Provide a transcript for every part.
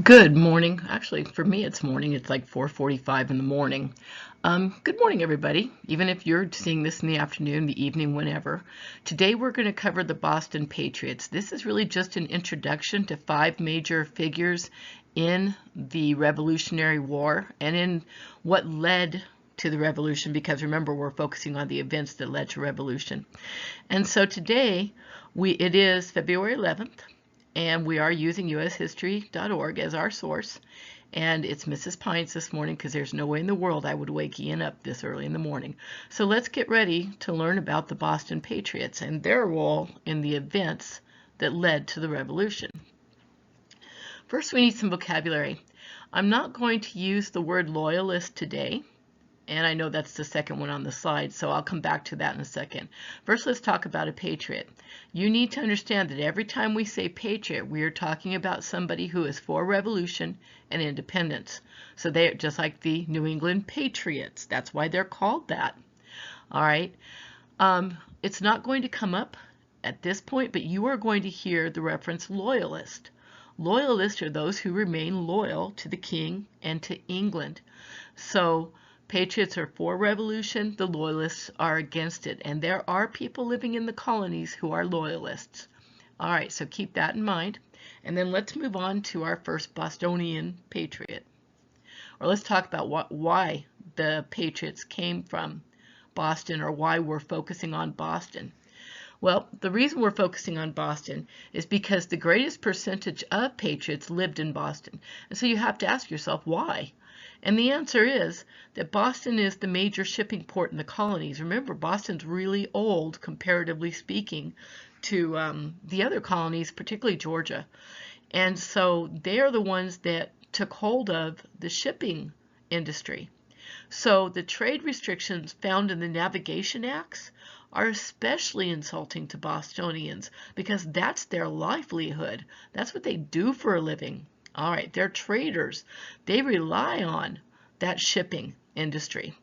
Good morning. Actually, for me, it's morning. It's like 4:45 in the morning. Good morning, everybody. Even if you're seeing this in the afternoon, the evening, whenever. Today, we're going to cover the Boston Patriots. This is really just an introduction to 5 major figures in the Revolutionary War and in what led to the revolution, because remember, we're focusing on the events that led to revolution. And so today, it is February 11th. And we are using ushistory.org as our source. And it's Mrs. Pines this morning because there's no way in the world I would wake Ian up this early in the morning. So let's get ready to learn about the Boston Patriots and their role in the events that led to the revolution. First, we need some vocabulary. I'm not going to use the word loyalist today. And I know that's the second one on the slide, so I'll come back to that in a second. First, let's talk about a patriot. You need to understand that every time we say patriot, we are talking about somebody who is for revolution and independence. So they're just like the New England Patriots. That's why they're called that. All right. It's not going to come up at this point, but you are going to hear the reference loyalist. Loyalists are those who remain loyal to the king and to England. So Patriots are for revolution, the loyalists are against it, and there are people living in the colonies who are loyalists. All right, so keep that in mind. And then let's move on to our first Bostonian patriot. Or let's talk about why the Patriots came from Boston, or why we're focusing on Boston. Well, the reason we're focusing on Boston is because the greatest percentage of Patriots lived in Boston. And so you have to ask yourself, why? And the answer is that Boston is the major shipping port in the colonies. Remember, Boston's really old, comparatively speaking, to the other colonies, particularly Georgia. And so they are the ones that took hold of the shipping industry. So the trade restrictions found in the Navigation Acts are especially insulting to Bostonians because that's their livelihood. That's what they do for a living. All right, they're traders. They rely on that shipping industry.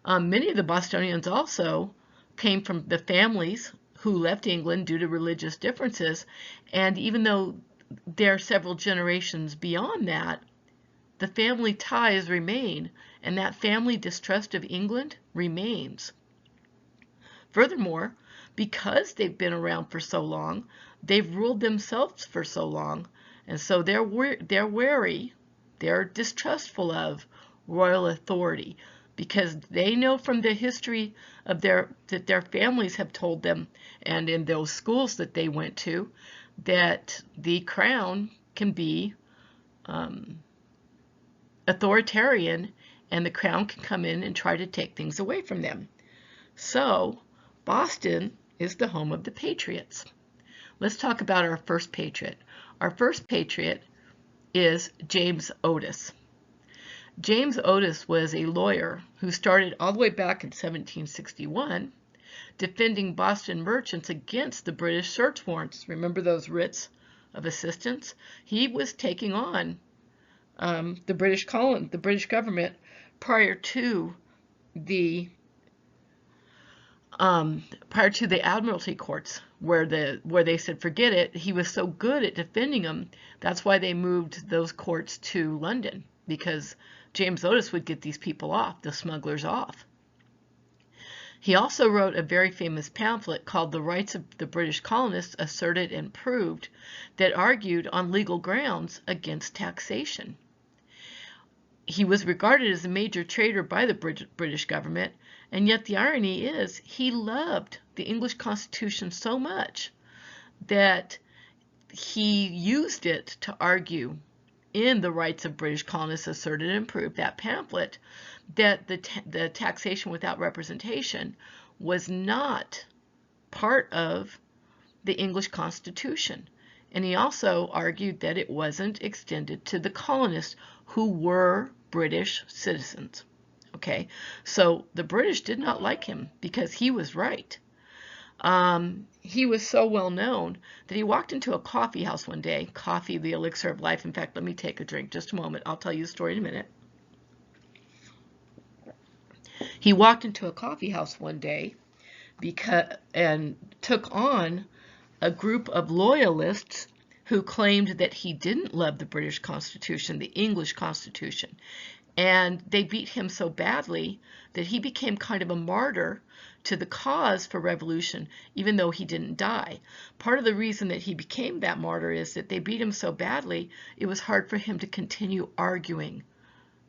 Many of the Bostonians also came from the families who left England due to religious differences, and even though they're several generations beyond that, the family ties remain, and that family distrust of England remains. Furthermore, because they've been around for so long, they've ruled themselves for so long, and so they're wary, they're distrustful of royal authority because they know from the history of that their families have told them, and in those schools that they went to, that the crown can be authoritarian and the crown can come in and try to take things away from them. So Boston is the home of the Patriots. Let's talk about our first patriot. Our first patriot is James Otis. James Otis was a lawyer who started all the way back in 1761 defending Boston merchants against the British search warrants. Remember those writs of assistance? He was taking on the British government prior to the Admiralty courts, where they said forget it. He was so good at defending them. That's why they moved those courts to London, because James Otis would get these people off, the smugglers off. He also wrote a very famous pamphlet called The Rights of the British Colonists Asserted and Proved, that argued on legal grounds against taxation. He was regarded as a major traitor by the British government, and yet the irony is he loved the English Constitution so much that he used it to argue in The Rights of British Colonists Asserted and Proved, that pamphlet, that the taxation without representation was not part of the English Constitution. And he also argued that it wasn't extended to the colonists who were British citizens. Okay, so the British did not like him because he was right. He was so well known that he walked into a coffee house one day. Coffee, the elixir of life. In fact, let me take a drink just a moment. I'll tell you the story in a minute. He walked into a coffee house one day and took on a group of loyalists who claimed that he didn't love the British Constitution, the English Constitution. And they beat him so badly that he became kind of a martyr to the cause for revolution, even though he didn't die. Part of the reason that he became that martyr is that they beat him so badly, it was hard for him to continue arguing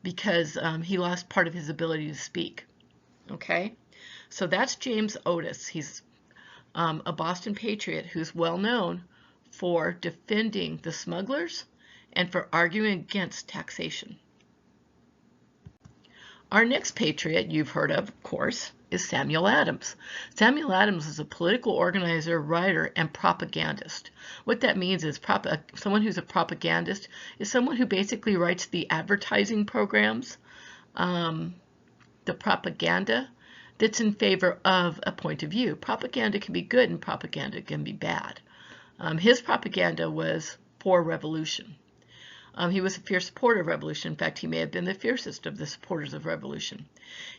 because he lost part of his ability to speak. Okay, so that's James Otis. He's a Boston Patriot who's well known for defending the smugglers and for arguing against taxation. Our next patriot you've heard of course, is Samuel Adams. Samuel Adams is a political organizer, writer, and propagandist. What that means is someone who's a propagandist is someone who basically writes the advertising programs, the propaganda that's in favor of a point of view. Propaganda can be good and propaganda can be bad. His propaganda was for revolution. He was a fierce supporter of revolution. In fact, he may have been the fiercest of the supporters of revolution.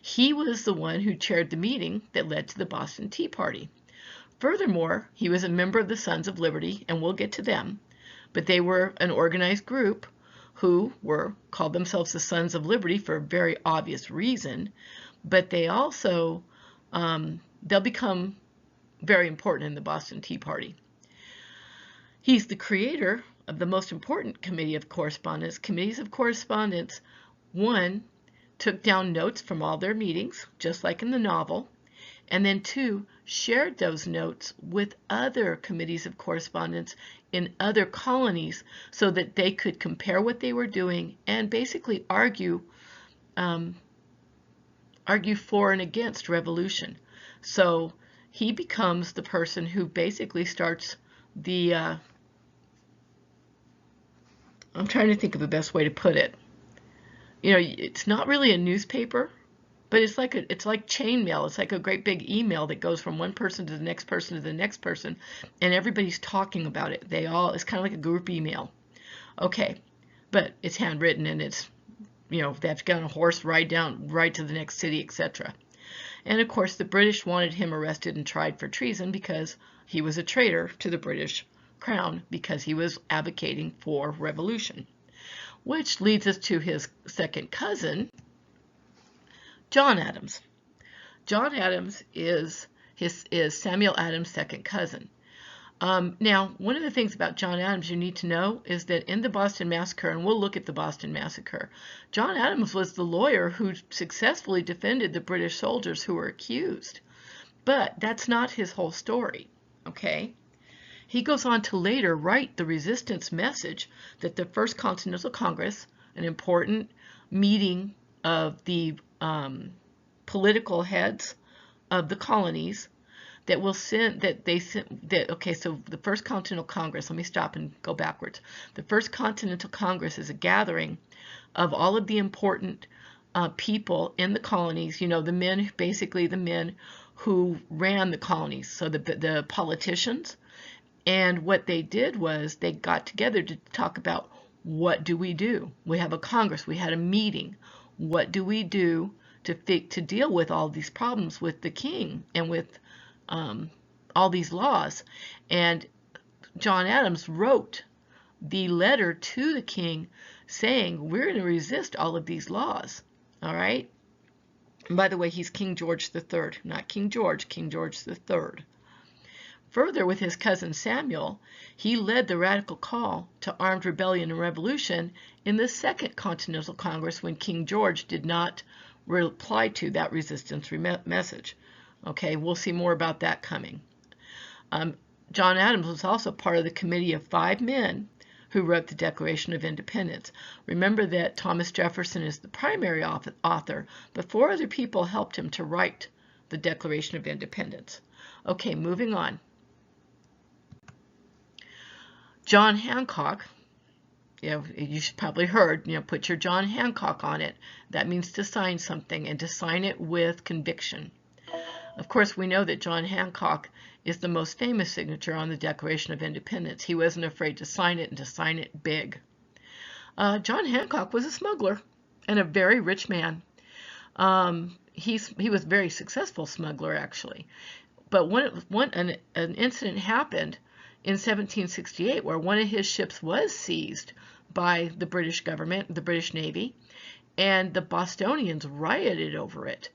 He was the one who chaired the meeting that led to the Boston Tea Party. Furthermore, he was a member of the Sons of Liberty, and we'll get to them, but they were an organized group who called themselves the Sons of Liberty for a very obvious reason, but they also, they'll become very important in the Boston Tea Party. He's the creator of the most important committee of correspondence. Committees of correspondence, one, took down notes from all their meetings, just like in the novel, and then two, shared those notes with other committees of correspondence in other colonies so that they could compare what they were doing and basically argue for and against revolution. So he becomes the person who basically starts the I'm trying to think of the best way to put it. You know, it's not really a newspaper, but it's like chain mail. It's like a great big email that goes from one person to the next person to the next person, and everybody's talking about it. It's kind of like a group email. Okay, but it's handwritten and it's, you know, they have to get on a horse, ride to the next city, etc. And of course, the British wanted him arrested and tried for treason because he was a traitor to the British Crown because he was advocating for revolution. Which leads us to his second cousin, John Adams. John Adams is Samuel Adams' second cousin. Now, one of the things about John Adams you need to know is that in the Boston Massacre, and we'll look at the Boston Massacre, John Adams was the lawyer who successfully defended the British soldiers who were accused. But that's not his whole story, okay? He goes on to later write the resistance message that the First Continental Congress, an important meeting of the political heads of the colonies, that will send okay, so the First Continental Congress, let me stop and go backwards. The First Continental Congress is a gathering of all of the important people in the colonies, you know, basically the men who ran the colonies, so the politicians. And what they did was they got together to talk about, what do we do? We have a Congress, we had a meeting. What do we do to deal with all these problems with the king and with all these laws? And John Adams wrote the letter to the king saying, we're going to resist all of these laws, all right? And by the way, he's King George III, not King George, King George III. Further, with his cousin Samuel, he led the radical call to armed rebellion and revolution in the Second Continental Congress when King George did not reply to that resistance message. Okay, we'll see more about that coming. John Adams was also part of the committee of 5 men who wrote the Declaration of Independence. Remember that Thomas Jefferson is the primary author, but 4 other people helped him to write the Declaration of Independence. Okay, moving on. John Hancock, you should probably heard, put your John Hancock on it. That means to sign something and to sign it with conviction. Of course, we know that John Hancock is the most famous signature on the Declaration of Independence. He wasn't afraid to sign it and to sign it big. John Hancock was a smuggler and a very rich man. He was a very successful smuggler, actually. But an incident happened in 1768, where one of his ships was seized by the British government, the British Navy, and the Bostonians rioted over it.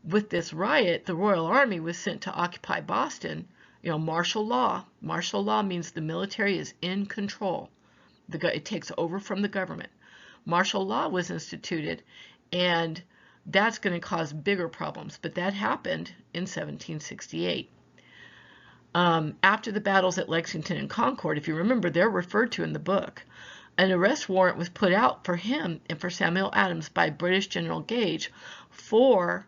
With this riot, the Royal Army was sent to occupy Boston. You know, martial law. Martial law means the military is in control. It takes over from the government. Martial law was instituted, and that's going to cause bigger problems. But that happened in 1768. After the battles at Lexington and Concord, if you remember, they're referred to in the book. An arrest warrant was put out for him and for Samuel Adams by British General Gage for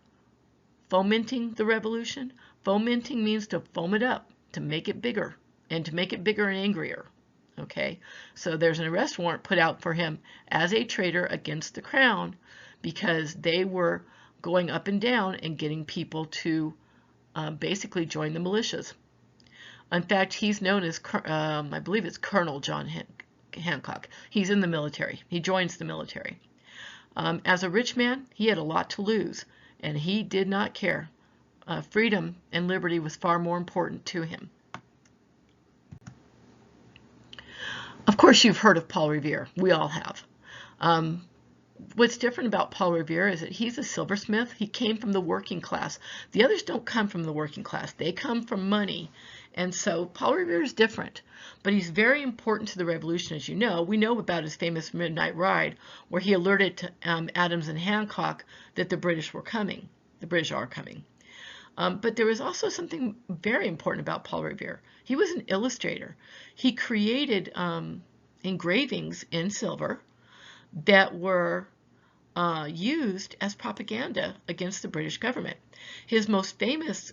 fomenting the revolution. Fomenting means to foam it up, to make it bigger, and to make it bigger and angrier. Okay, so there's an arrest warrant put out for him as a traitor against the crown because they were going up and down and getting people to basically join the militias. In fact, he's known as, I believe it's Colonel John Hancock. He's in the military. He joins the military. As a rich man, he had a lot to lose, and he did not care. Freedom and liberty was far more important to him. Of course, you've heard of Paul Revere. We all have. What's different about Paul Revere is that he's a silversmith. He came from the working class. The others don't come from the working class. They come from money. And so Paul Revere is different, but he's very important to the revolution, as you know. We know about his famous midnight ride, where he alerted to Adams and Hancock that the British were coming. The British are coming. But there was also something very important about Paul Revere. He was an illustrator. He created engravings in silver that were used as propaganda against the British government. His most famous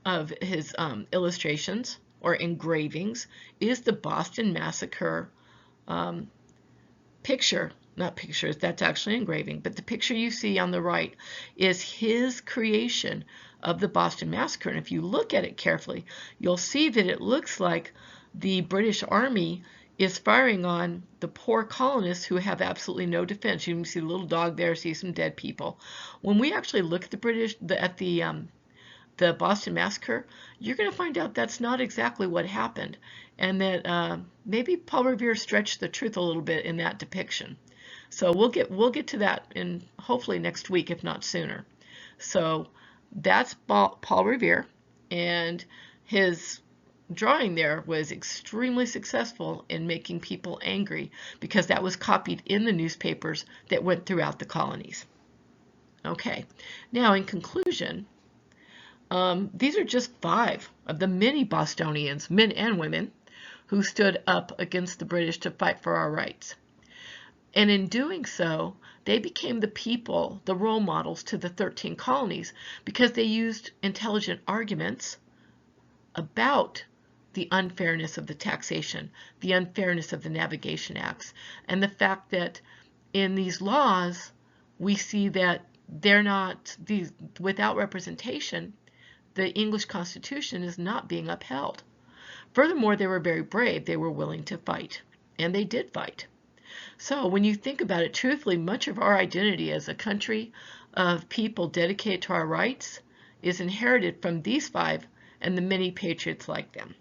of his illustrations or engravings is the Boston Massacre picture. Not pictures, that's actually engraving, but the picture you see on the right is his creation of the Boston Massacre. And if you look at it carefully, you'll see that it looks like the British Army is firing on the poor colonists who have absolutely no defense. You can see the little dog there, see some dead people. When we actually look at the Boston Massacre, you're going to find out that's not exactly what happened, and that maybe Paul Revere stretched the truth a little bit in that depiction. So we'll get to that in hopefully next week, if not sooner. So that's Paul Revere, and his drawing there was extremely successful in making people angry because that was copied in the newspapers that went throughout the colonies. Okay, now in conclusion, these are just 5 of the many Bostonians, men and women, who stood up against the British to fight for our rights. And in doing so, they became the people, the role models to the 13 colonies, because they used intelligent arguments about the unfairness of the taxation, the unfairness of the Navigation Acts, and the fact that in these laws, we see that they're not, without representation, the English Constitution is not being upheld. Furthermore, they were very brave. They were willing to fight, and they did fight. So when you think about it, truthfully, much of our identity as a country of people dedicated to our rights is inherited from these 5 and the many patriots like them.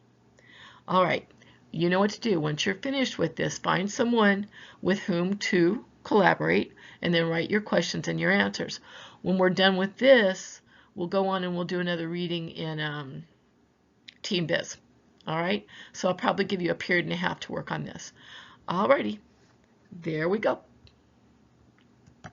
All right, you know what to do. Once you're finished with this, find someone with whom to collaborate and then write your questions and your answers. When we're done with this, we'll go on and we'll do another reading in Team Biz. All right, so I'll probably give you a period and a half to work on this. All righty, there we go.